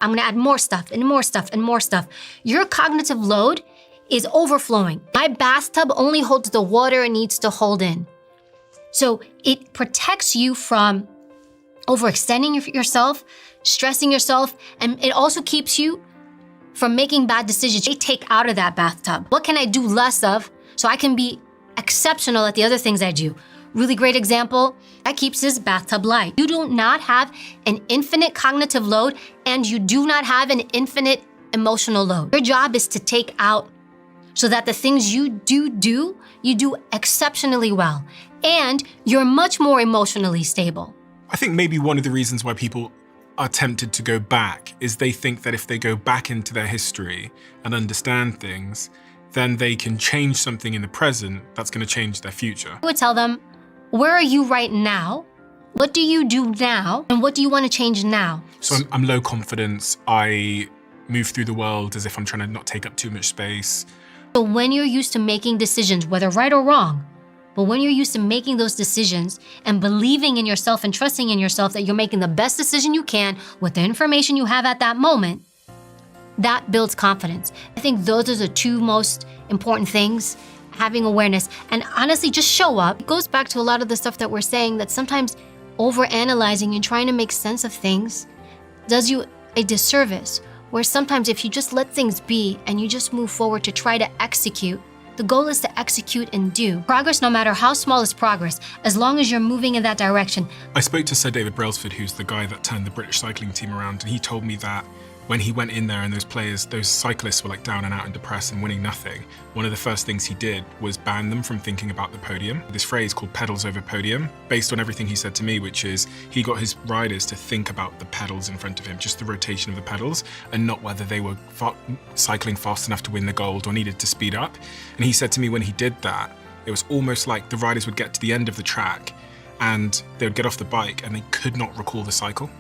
I'm gonna add more stuff and more stuff and more stuff. Your cognitive load is overflowing. My bathtub only holds the water it needs to hold in. So it protects you from overextending yourself, stressing yourself, and it also keeps you from making bad decisions. They take out of that bathtub. What can I do less of so I can be exceptional at the other things I do? Really great example, that keeps this bathtub light. You do not have an infinite cognitive load and you do not have an infinite emotional load. Your job is to take out so that the things you do exceptionally well. And you're much more emotionally stable. I think maybe one of the reasons why people are tempted to go back is they think that if they go back into their history and understand things, then they can change something in the present that's going to change their future. I would tell them, where are you right now? What do you do now? And what do you want to change now? So I'm low confidence. I move through the world as if I'm trying to not take up too much space. So when you're used to making decisions, whether right or wrong, but when you're used to making those decisions and believing in yourself and trusting in yourself that you're making the best decision you can with the information you have at that moment, that builds confidence. I think those are the two most important things, having awareness. And honestly, just show up. It goes back to a lot of the stuff that we're saying, that sometimes overanalyzing and trying to make sense of things does you a disservice, where sometimes if you just let things be and you just move forward to try to execute, the goal is to execute and do. Progress, no matter how small, is progress, as long as you're moving in that direction. I spoke to Sir David Brailsford, who's the guy that turned the British cycling team around, and he told me that when he went in there and those cyclists were like down and out and depressed and winning nothing, one of the first things he did was ban them from thinking about the podium. This phrase called pedals over podium, based on everything he said to me, which is he got his riders to think about the pedals in front of him, just the rotation of the pedals, and not whether they were cycling fast enough to win the gold or needed to speed up. And he said to me when he did that, it was almost like the riders would get to the end of the track and they would get off the bike and they could not recall the cycle,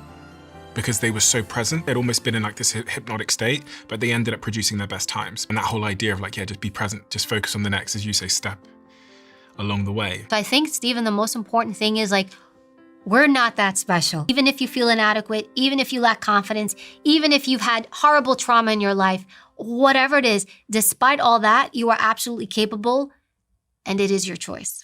because they were so present. They'd almost been in like this hypnotic state, but they ended up producing their best times. And that whole idea of like, yeah, just be present, just focus on the next, as you say, step along the way. So I think, Stephen, the most important thing is like, we're not that special. Even if you feel inadequate, even if you lack confidence, even if you've had horrible trauma in your life, whatever it is, despite all that, you are absolutely capable, and it is your choice.